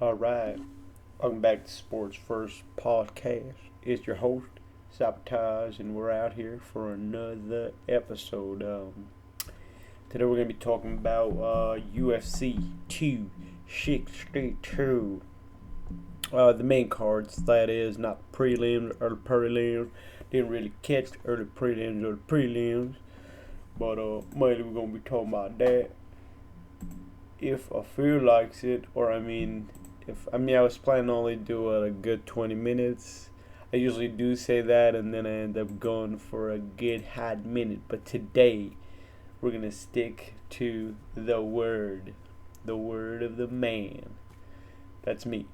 All right, welcome back to Sports First Podcast. It's your host, Sabotage, and we're out here for another episode. Today we're gonna be talking about UFC 262. The main cards, that is, not prelims or prelims. Didn't really catch the early prelims or the prelims, but mainly we're gonna be talking about that. If I feel like it, or I was planning to only do a good 20 minutes. I usually do say that, and then I end up going for a good hot minute. But today, we're gonna stick to the word of the man. That's me.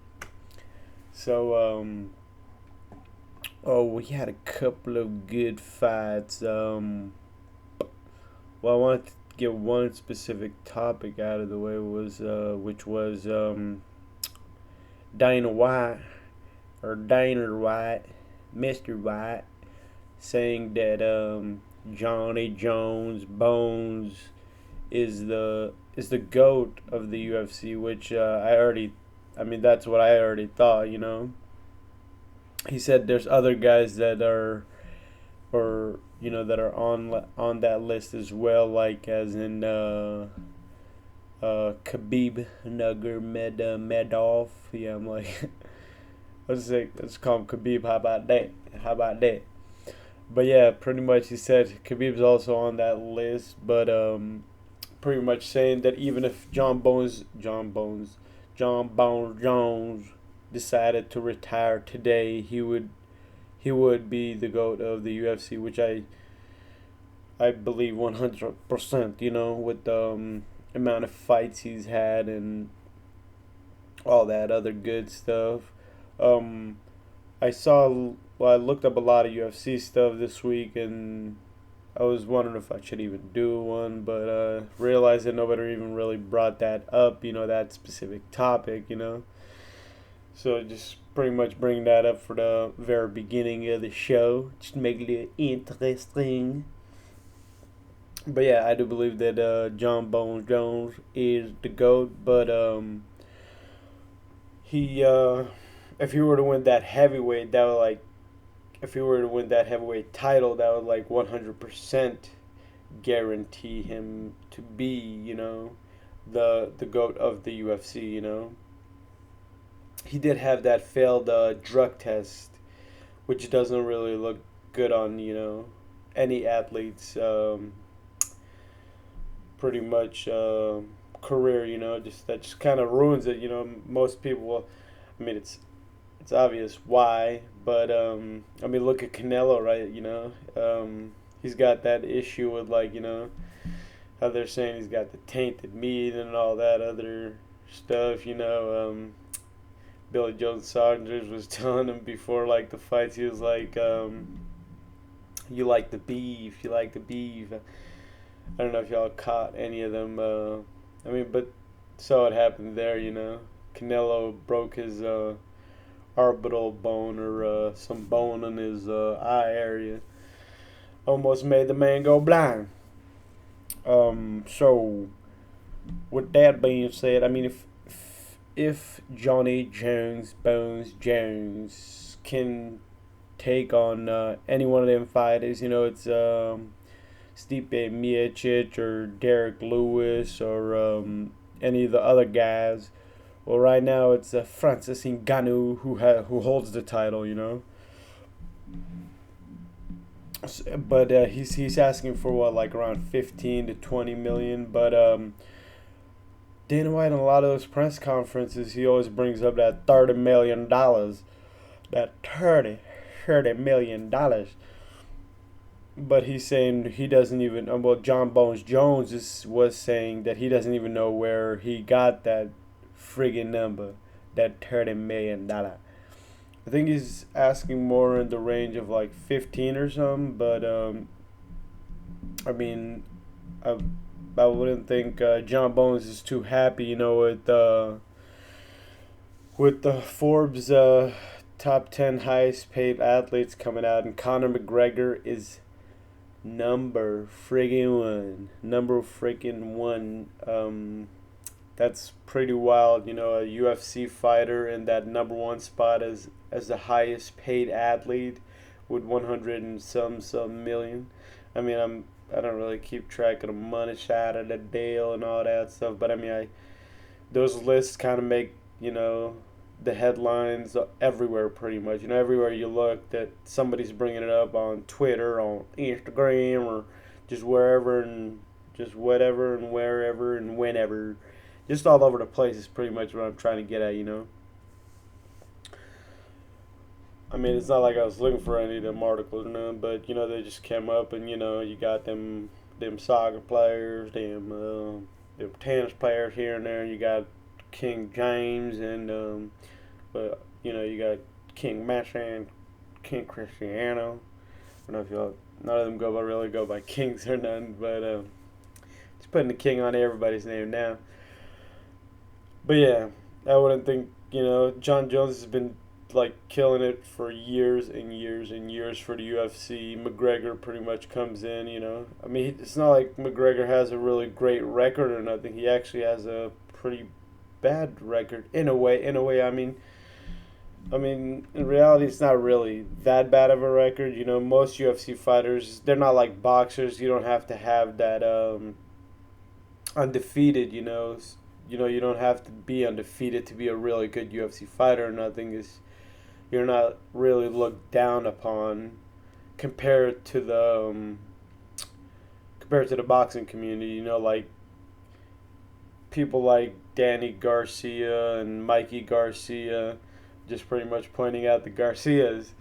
So, we had a couple of good fights. I wanted to get one specific topic out of the way, which was Dana White, or Dana White, Mr. White, saying that Johnny Jones Bones is the goat of the UFC, which that's what I already thought. He said there's other guys that are, or that are on that list as well, like as in Khabib Nurmagomedov. Yeah, I'm like, let's call him Khabib. How about that? How about that? But yeah, pretty much he said Khabib's also on that list, but pretty much saying that even if John Bones Jones decided to retire today, he would be the GOAT of the UFC, which I believe 100%. With the amount of fights he's had and all that other good stuff. Um, I looked up a lot of UFC stuff this week, and I was wondering if I should even do one, but realized that nobody even really brought that up. That specific topic. So just pretty much bring that up for the very beginning of the show, just to make it interesting. But yeah, I do believe that John Bones Jones is the GOAT, but he if he were to win that heavyweight, that would like if he were to win that heavyweight title, that would like 100% guarantee him to be, the GOAT of the UFC. He did have that failed drug test, which doesn't really look good on any athlete's pretty much career. Just that just kind of ruins it. Most people. It's obvious why, but look at Canelo, right? He's got that issue with how they're saying he's got the tainted meat and all that other stuff. Billy Joe Saunders was telling him before the fights. He was like, "You like the beef? You like the beef?" I don't know if y'all caught any of them. But so it happened there. Canelo broke his orbital bone, or some bone in his eye area. Almost made the man go blind. So with that being said, if Johnny Jones Bones Jones can take on any one of them fighters, it's Stipe Miocic or Derrick Lewis or any of the other guys. Well, right now it's Francis Ngannou who holds the title. But he's asking for what, like around 15 to 20 million. But Dana White, in a lot of those press conferences, he always brings up that $30 million, that 30 million dollars. But he's saying he doesn't even. John Bones Jones was saying that he doesn't even know where he got that friggin' number, that $30 million. I think he's asking more in the range of like 15 or something. But I mean, I, I wouldn't think John Bones is too happy, with the Forbes top 10 highest paid athletes coming out, and Conor McGregor is number friggin' one. Number freaking one. That's pretty wild, you know, a UFC fighter in that number one spot as the highest paid athlete with 100 and some million. I mean, I don't really keep track of the money shot of the deal and all that stuff, but I mean, I those lists kind of make, you know, the headlines everywhere pretty much. You know, everywhere you look that somebody's bringing it up on Twitter, on Instagram, or just wherever and just whatever and wherever and whenever. Just all over the place is pretty much what I'm trying to get at, you know. I mean, it's not like I was looking for any of them articles or none, but you know, they just came up, and you know, you got them soccer players, them tennis players here and there. You got King James, and but you know, you got King Messi and King Cristiano. I don't know if y'all, none of them go by really go by kings or none, but just putting the king on everybody's name now. But yeah, I wouldn't think, you know, John Jones has been like killing it for years and years and years for the UFC. McGregor pretty much comes in, you know. I mean, it's not like McGregor has a really great record or nothing. He actually has a pretty bad record in a way. In a way, I mean, in reality, it's not really that bad of a record. You know, most UFC fighters, they're not like boxers. You don't have to have that undefeated. You know, you don't have to be undefeated to be a really good UFC fighter or nothing. Is You're not really looked down upon compared to the boxing community. You know, like people like Danny Garcia and Mikey Garcia, just pretty much pointing out the Garcias.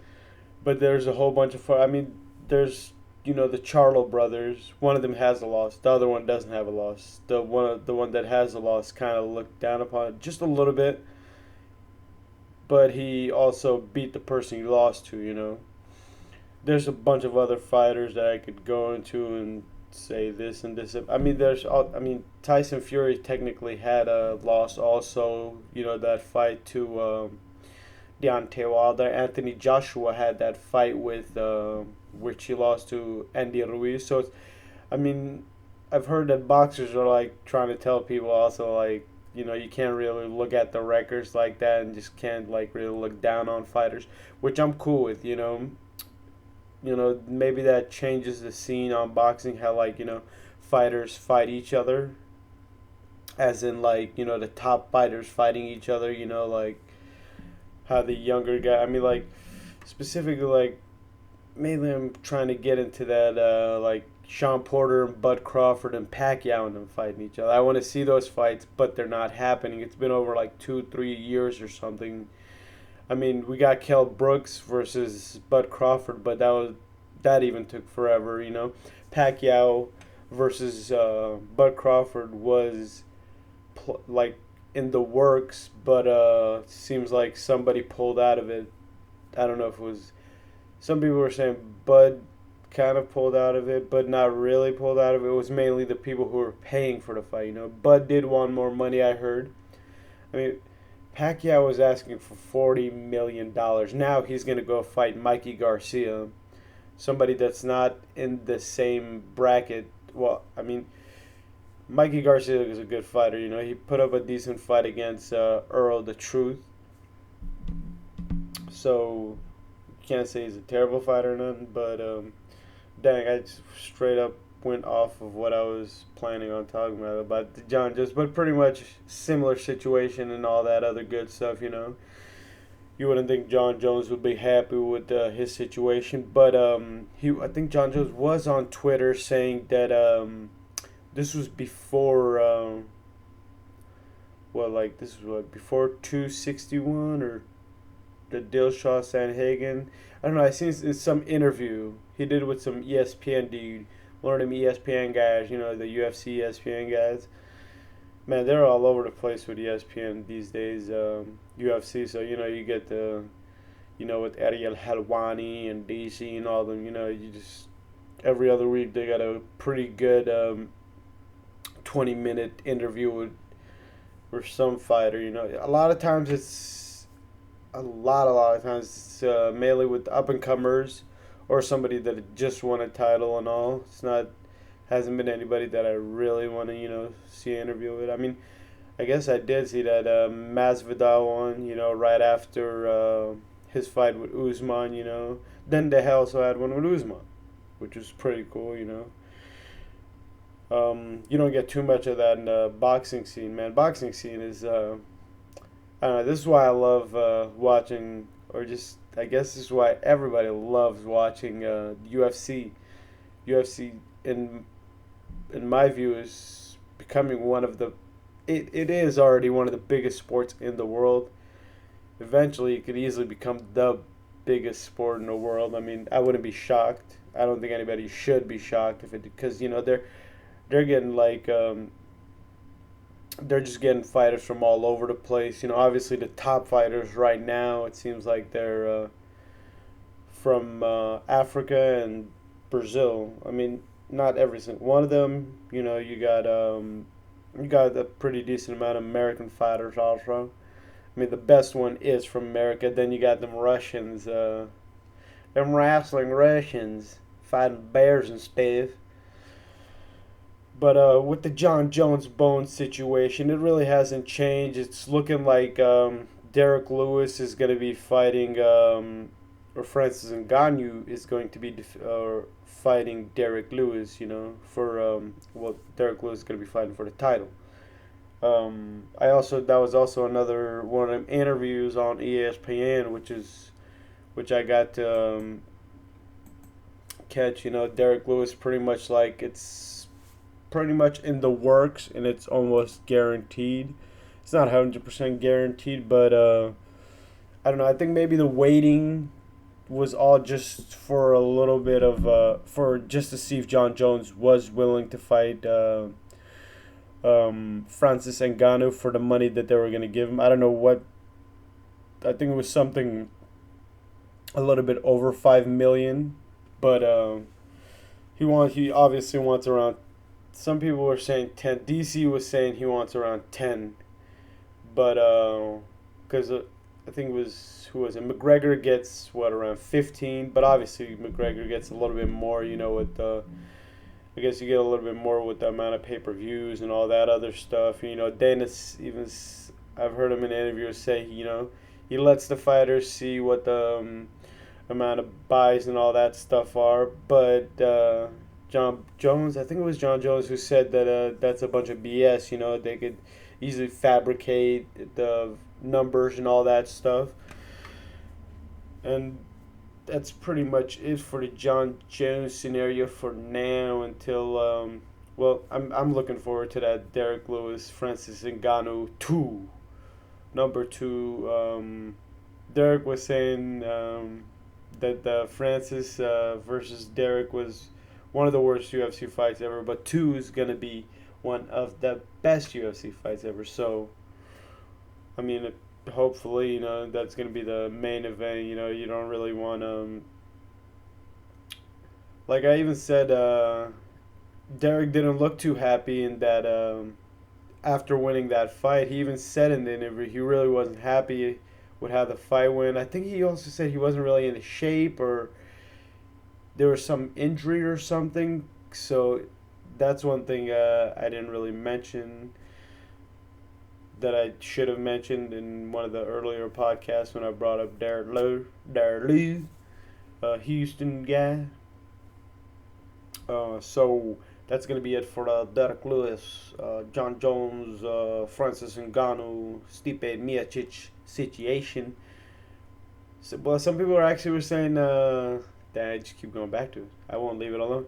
But there's a whole bunch of. I mean, there's, you know, the Charlo brothers. One of them has a loss. The other one doesn't have a loss. The one that has a loss kind of looked down upon just a little bit. But he also beat the person he lost to. You know, there's a bunch of other fighters that I could go into and say this and this. I mean, Tyson Fury technically had a loss also. You know, that fight to Deontay Wilder. Anthony Joshua had that fight with which he lost to Andy Ruiz. So, I mean, I've heard that boxers are like trying to tell people also, like, you know, you can't really look at the records like that and just can't like really look down on fighters, which I'm cool with. Maybe that changes the scene on boxing. How, like, you know, fighters fight each other, as in, like, you know, the top fighters fighting each other. You know, like how the younger guy. I mean, like, specifically, like, mainly I'm trying to get into that, like Sean Porter and Bud Crawford and Pacquiao and them fighting each other. I want to see those fights, but they're not happening. It's been over like 2-3 years or something. I mean, we got Kell Brooks versus Bud Crawford, but that even took forever. You know, Pacquiao versus Bud Crawford was like in the works, but seems like somebody pulled out of it. I don't know if it was. Some people were saying Bud kind of pulled out of it, but not really pulled out of it. It was mainly the people who were paying for the fight. You know, Bud did want more money, I heard. I mean, Pacquiao was asking for $40 million. Now he's gonna go fight Mikey Garcia, somebody that's not in the same bracket. Well, I mean, Mikey Garcia is a good fighter. You know, he put up a decent fight against Earl the Truth. So can't say he's a terrible fighter or nothing, but dang, I just straight up went off of what I was planning on talking about the John Jones, but pretty much similar situation and all that other good stuff. You know, you wouldn't think John Jones would be happy with his situation, but I think John Jones was on Twitter saying that this was before this was what, before 261 or the Dillashaw Sanhagen. I don't know. I seen in some interview he did with some ESPN dude, one of them ESPN guys. You know, the UFC ESPN guys. Man, they're all over the place with ESPN these days. UFC. So you know, you get with Ariel Helwani and DC and all them. You know, you just every other week they got a pretty good 20-minute interview with some fighter. You know, a lot of times it's a lot of times it's mainly with up and comers or somebody that just won a title and all. It's not hasn't been anybody that I really want to see an interview with. I mean, I guess I did see that Masvidal one. Right after his fight with Usman. Then they also had one with Usman, which was pretty cool. You don't get too much of that in the boxing scene, man. Boxing scene is I don't know. This is why I love watching, or just I guess this is why everybody loves watching UFC. UFC, in my view, is becoming one of the. It is already one of the biggest sports in the world. Eventually, it could easily become the biggest sport in the world. I mean, I wouldn't be shocked. I don't think anybody should be shocked if it, because they're getting like they're just getting fighters from all over the place. Obviously the top fighters right now, it seems like they're from Africa and Brazil. I mean, not every single one of them. You got a pretty decent amount of American fighters also. I mean, the best one is from America. Then you got them Russians, them wrestling Russians fighting bears and stuff. But with the John Jones bone situation, it really hasn't changed. It's looking like Derrick Lewis is going to be fighting, or Francis Ngannou is going to be fighting Derrick Lewis. For Derrick Lewis is going to be fighting for the title. That was also another one of them interviews on ESPN, which I got to catch. Derrick Lewis pretty much like it's pretty much in the works and it's almost guaranteed. It's not 100% guaranteed, but I don't know. I think maybe the waiting was all just for a little bit of for just to see if John Jones was willing to fight Francis Ngannou for the money that they were going to give him. I don't know what. I think it was something a little bit over 5 million, but he obviously wants around. Some people were saying 10. DC was saying he wants around 10, but because I think it was, who was it? McGregor gets what, around 15, but obviously McGregor gets a little bit more. With the. I guess you get a little bit more with the amount of pay-per-views and all that other stuff. Dana's even, I've heard him in interviews say, he lets the fighters see what the amount of buys and all that stuff are. But John Jones, I think it was John Jones who said that that's a bunch of BS. They could easily fabricate the numbers and all that stuff. And that's pretty much it for the John Jones scenario for now until I'm looking forward to that Derrick Lewis Francis Ngannou 2 number 2. Derrick was saying that the Francis versus Derrick was one of the worst UFC fights ever, but 2 is going to be one of the best UFC fights ever. So I mean, hopefully, that's going to be the main event. You don't really want to. Like I even said, Derek didn't look too happy in that. After winning that fight, he even said in the interview he really wasn't happy with how the fight went. I think he also said he wasn't really in shape, or there was some injury or something. So that's one thing I didn't really mention, that I should have mentioned in one of the earlier podcasts when I brought up Derrick Lewis, Houston guy. So that's going to be it for the Derrick Lewis, John Jones, Francis Ngannou, Stipe Miocic situation. Well, some people were saying that I just keep going back to it. I won't leave it alone.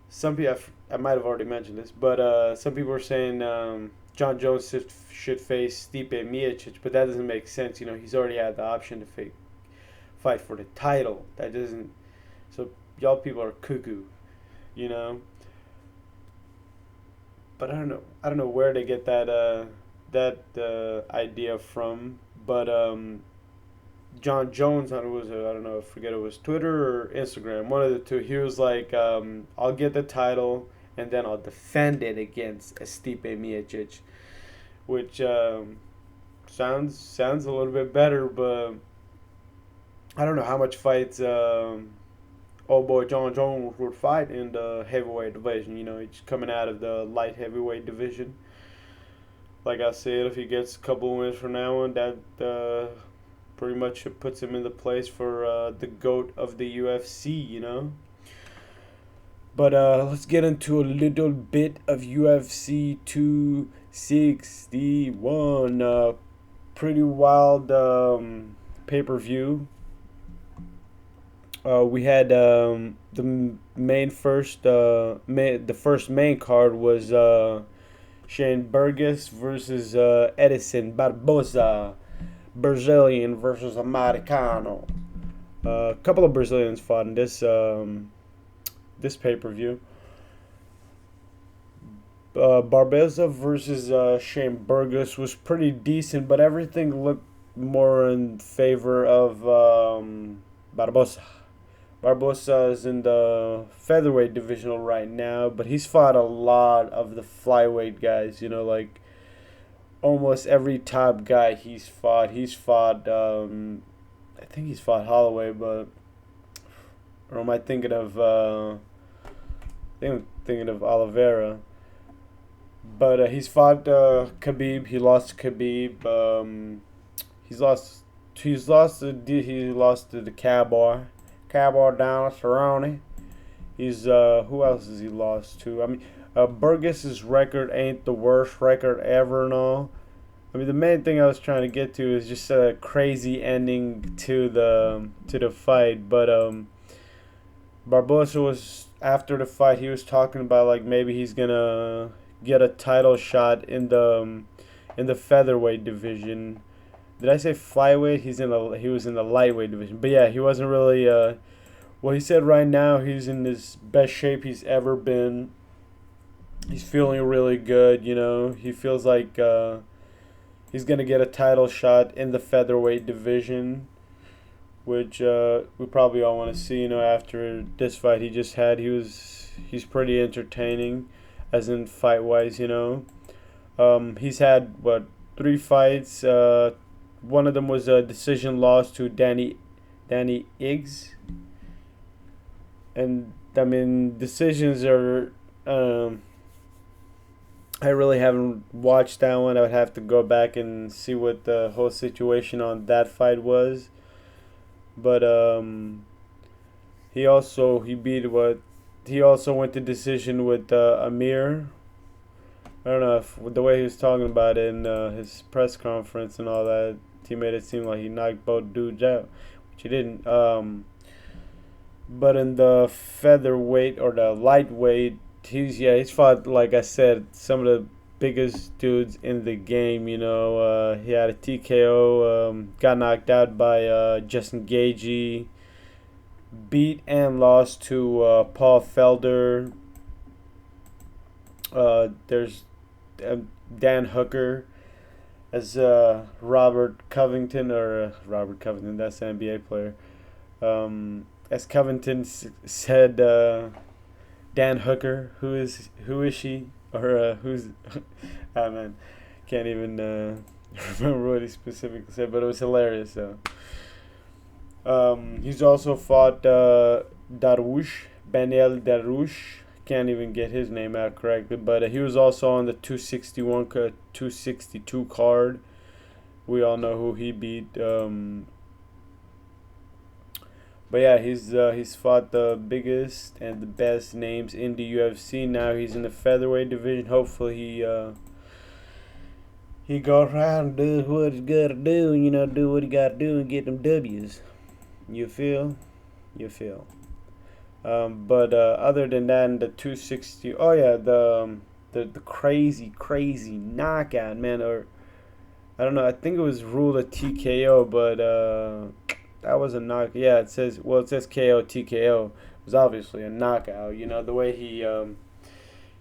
Some people, I might have already mentioned this, but some people were saying John Jones should face Stipe Miocic, but that doesn't make sense. He's already had the option to fight for the title. That doesn't. So y'all people are cuckoo, you know. But I don't know. I don't know where they get that idea from. But John Jones, I don't know. I forget, it was Twitter or Instagram, one of the two. He was like, "I'll get the title and then I'll defend it against Stipe Miocic," which sounds a little bit better, but I don't know how much fights old boy John Jones would fight in the heavyweight division. He's coming out of the light heavyweight division. Like I said, if he gets a couple wins from now on, that pretty much puts him in the place for the GOAT of the UFC, you know? But let's get into a little bit of UFC 261. Pretty wild pay per view. We had the main first the first main card was Shane Burgos versus Edison Barboza, Brazilian versus Americano. A couple of Brazilians fought in this pay per view. Barboza versus Shane Burgos was pretty decent, but everything looked more in favor of Barboza. Barbosa is in the featherweight divisional right now, but he's fought a lot of the flyweight guys. You know, like almost every top guy he's fought. He's fought. I think he's fought Holloway, but or am I thinking of? I think I'm thinking of Oliveira. But he's fought Khabib. He lost to Khabib. He's lost. He lost to the Cowboy down Cerrone. He's who else has he lost to? I mean, Burgess's record ain't the worst record ever and all. I mean, the main thing I was trying to get to is just a crazy ending to the fight. But Barbosa was after the fight. He was talking about like maybe he's gonna get a title shot in the featherweight division. Did I say flyweight? He was in the lightweight division. But yeah, he wasn't really well, he said right now he's in his best shape he's ever been. He's feeling really good, you know. He feels like he's going to get a title shot in the featherweight division, which we probably all want to see, you know, after this fight he just had. He's pretty entertaining as in fight-wise, you know. He's had what, 3 fights. One of them was a decision loss to Danny Iggs. And I mean, decisions are. I really haven't watched that one. I would have to go back and see what the whole situation on that fight was. But he beat what he also went to decision with Amir. I don't know if the way he was talking about it in his press conference and all that, he made it seem like he knocked both dudes out, which he didn't. But in the featherweight or the lightweight, he's fought, like I said, some of the biggest dudes in the game. You know, he had a TKO, got knocked out by Justin Gaethje, beat and lost to Paul Felder. There's Dan Hooker as Robert Covington, Robert Covington, that's an NBA player. As Covington said, Dan Hooker, who is she, or who's? Oh man, can't even remember what he specifically said, but it was hilarious. So, he's also fought Dariush, Beneil Dariush. Can't even get his name out correctly, but he was also on the 262 card. We all know who he beat. But yeah, he's fought the biggest and the best names in the UFC. Now he's in the featherweight division. Hopefully he go around and do what he's gotta do. You know, do what he gotta do and get them W's. You feel? You feel? But other than that, in the 260, oh yeah, the crazy knockout, man. Or I don't know. I think it was ruled a TKO, but that was a knock. Yeah, it says KO TKO. It was obviously a knockout. You know the way he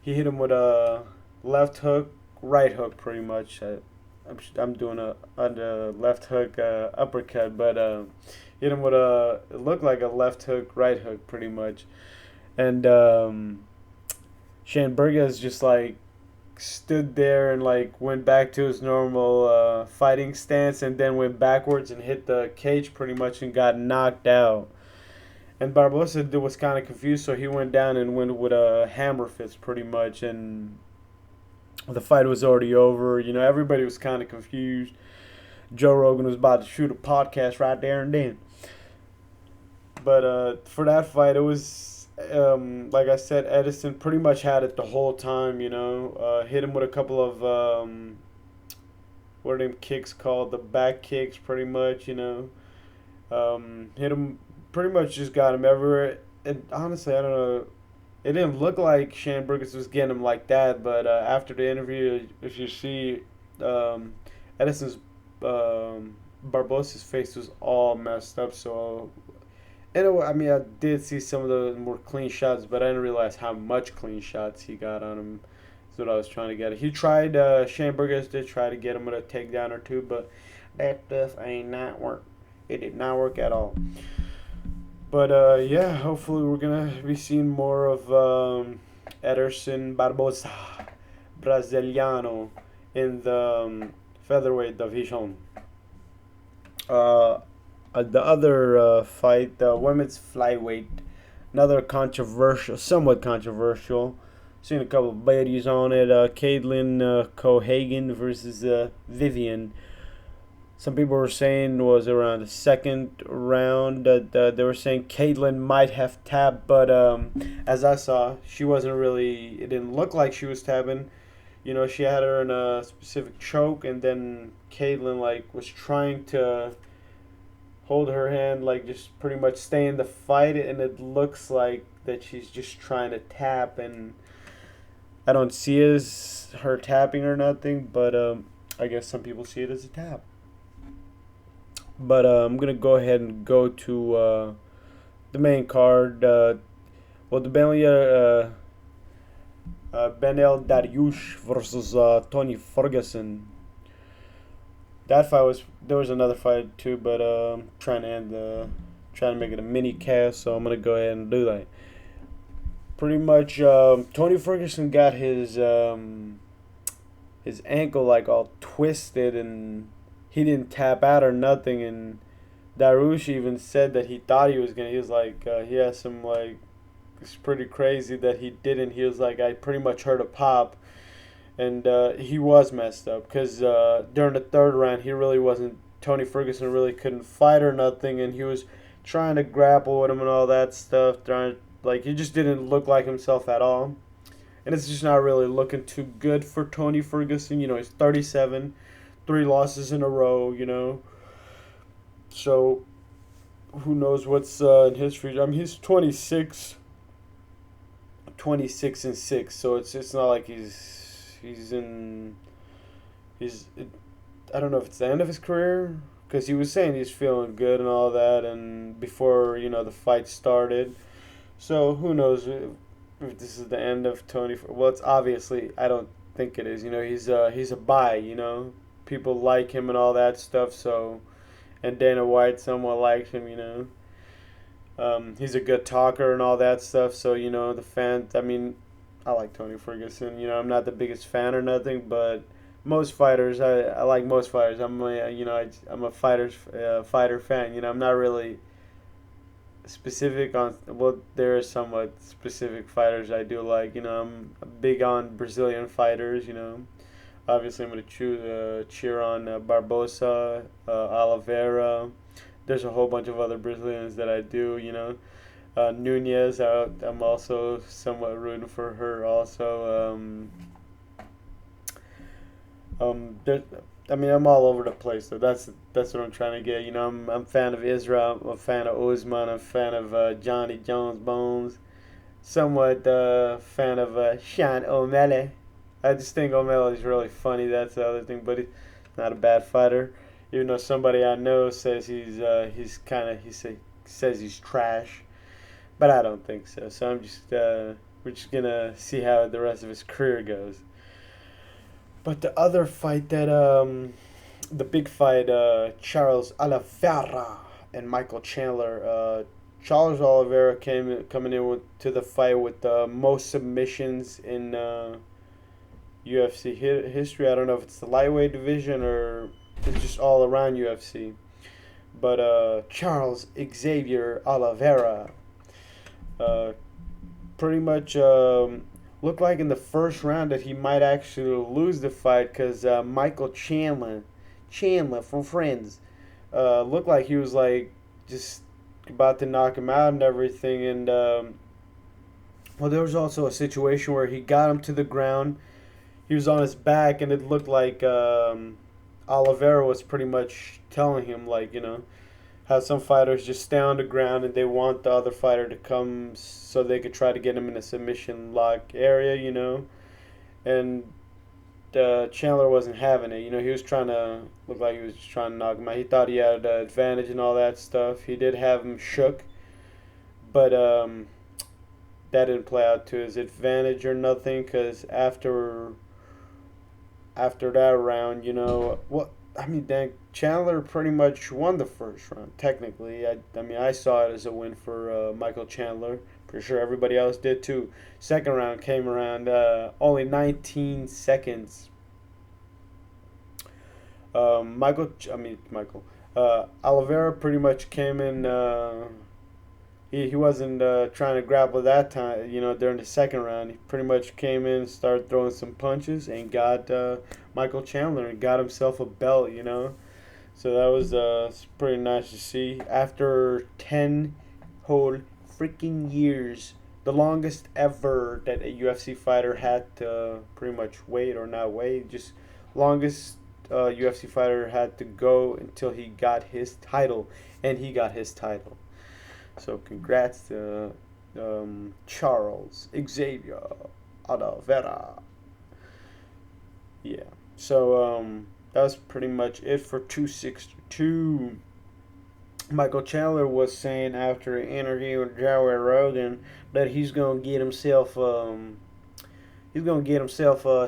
hit him with a left hook, right hook, pretty much. I'm doing a left hook uppercut, but hit him with it looked like a left hook, right hook, pretty much. And Shane Burgos just like stood there and like went back to his normal fighting stance, and then went backwards and hit the cage pretty much and got knocked out. And Barbosa was kind of confused, so he went down and went with a hammer fist pretty much, and The fight was already over. Everybody was kind of confused. Joe Rogan was about to shoot a podcast right there and then. But for that fight, it was like I said, Edison pretty much had it the whole time. Hit him with a couple of what are them kicks called? The back kicks, pretty much. Hit him, pretty much just got him everywhere. And honestly, I don't know. It didn't look like Shane Burgos was getting him like that, but after the interview, if you see, Edison's Barbosa's face was all messed up. So, anyway, I mean, I did see some of the more clean shots, but I didn't realize how much clean shots he got on him. That's what I was trying to get. He tried. Shane Burgos did try to get him with a takedown or two, but that stuff ain't not work. It did not work at all. But yeah, hopefully we're gonna be seeing more of Ederson Barbosa, Brasiliano, in the featherweight division. Uh, the other fight, the women's flyweight, another controversial, somewhat controversial. Seen a couple of ladies on it. Caitlin Cohagen versus Vivian. Some people were saying was around the second round that they were saying Caitlyn might have tapped, but as I saw, she wasn't really. It didn't look like she was tapping. She had her in a specific choke, and then Caitlyn was trying to hold her hand, just pretty much stay in the fight, and it looks like that she's just trying to tap, and I don't see it as her tapping or nothing, but I guess some people see it as a tap. But I'm gonna go ahead and go to the main card. The Beneil Dariush versus Tony Ferguson. That fight was there was another fight too, but I'm trying to make it a mini cast, so I'm gonna go ahead and do that. Pretty much, Tony Ferguson got his ankle all twisted, and he didn't tap out or nothing, and Dariush even said that he thought he was gonna. He was he has some it's pretty crazy that he didn't. He was I pretty much heard a pop, and he was messed up because during the third round he really wasn't. Tony Ferguson really couldn't fight or nothing, and he was trying to grapple with him and all that stuff. Trying he just didn't look like himself at all, and it's just not really looking too good for Tony Ferguson. He's 37. 3 losses in a row, So, who knows what's in his future? I mean, he's 26, 26-6. So it's not like he's in he's it, I don't know if it's the end of his career, because he was saying he's feeling good and all that, and before the fight started. So who knows if this is the end of Tony? Well, it's obviously I don't think it is. He's a buy. People like him and all that stuff. So, and Dana White somewhat likes him. He's a good talker and all that stuff. So the fans. I mean, I like Tony Ferguson. I'm not the biggest fan or nothing, but most fighters, I like most fighters. I'm a fighter fan. I'm not really specific on. Well, there are somewhat specific fighters I do like. I'm big on Brazilian fighters. Obviously, I'm going to cheer on Barbosa, Oliveira. There's a whole bunch of other Brazilians that I do, Nunez, I'm also somewhat rooting for her also. There, I mean, I'm all over the place, so that's what I'm trying to get. I'm a fan of Israel, I'm a fan of Usman, I'm a fan of Johnny Jones Bones, somewhat fan of Sean O'Malley. I just think O'Malley's really funny. That's the other thing, but he's not a bad fighter. Even though somebody I know says says he's trash, but I don't think so. So we're just gonna see how the rest of his career goes. But the other fight the big fight, Charles Oliveira and Michael Chandler. Charles Oliveira coming in to the fight with the most submissions in UFC history. I don't know if it's the lightweight division or it's just all around UFC. But Charles Xavier Oliveira, pretty much looked like in the first round that he might actually lose the fight because Michael Chandler from Friends, looked like he was like just about to knock him out and everything. And well, there was also a situation where he got him to the ground. He was on his back, and it looked like Oliveira was pretty much telling him, like, how some fighters just stay on the ground and they want the other fighter to come so they could try to get him in a submission lock area. And Chandler wasn't having it. He was trying to look like he was just trying to knock him out. He thought he had the advantage and all that stuff. He did have him shook, but that didn't play out to his advantage or nothing. Because after that round, what I mean, Dan Chandler pretty much won the first round. Technically, I mean, I saw it as a win for Michael Chandler. Pretty sure everybody else did too. Second round came around, only 19 seconds. Michael. Oliveira pretty much came in. He wasn't trying to grapple that time. During the second round, he pretty much came in, started throwing some punches, and got Michael Chandler and got himself a belt. So that was pretty nice to see. After 10 whole freaking years, the longest ever that a UFC fighter had to pretty much wait or not wait, just longest UFC fighter had to go until he got his title, and he got his title. So congrats to Charles Xavier Oliveira. Yeah. So that was pretty much it for 262. Michael Chandler was saying after an interview with Joe Rogan that he's gonna get himself a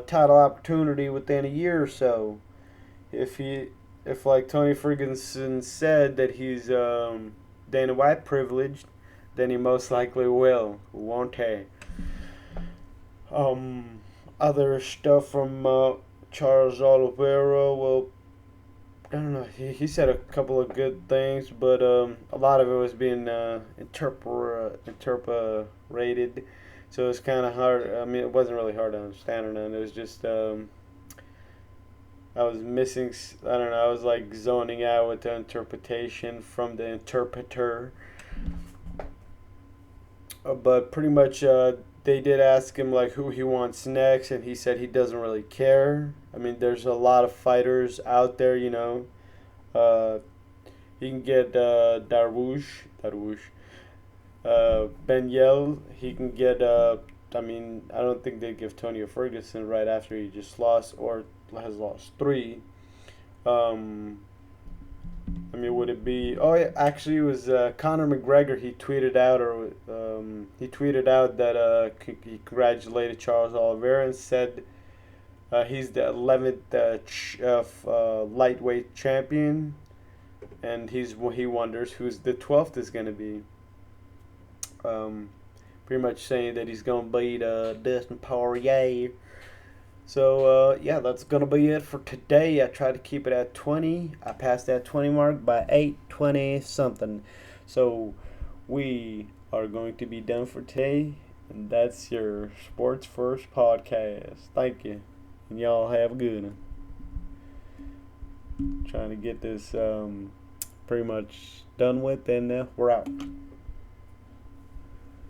title opportunity within a year or so. If like Tony Ferguson said that he's Dana White privileged, then he most likely will, won't he? Other stuff from Charles Oliveira. Well, I don't know. He said a couple of good things, but a lot of it was being interpreted, so it's kind of hard. I mean, it wasn't really hard to understand or nothing. It was just I was missing. I don't know. I was like zoning out with the interpretation from the interpreter. But pretty much, they did ask him like who he wants next, and he said he doesn't really care. I mean, there's a lot of fighters out there. Uh, he can get Dariush, Beneil. He can get. I mean, I don't think they give Tony Ferguson right after he just lost or has lost three. Um, I mean, would it be? Oh, yeah, actually, it was Conor McGregor. He tweeted out that he congratulated Charles Oliveira and said he's the 11th lightweight champion, and he wonders who's the 12th is going to be. Pretty much saying that he's going to beat Dustin Poirier. So, yeah, that's going to be it for today. I tried to keep it at 20. I passed that 20 mark by 8:20 something. So, we are going to be done for today. And that's your Sports First podcast. Thank you. And y'all have a good one. Trying to get this pretty much done with, and we're out.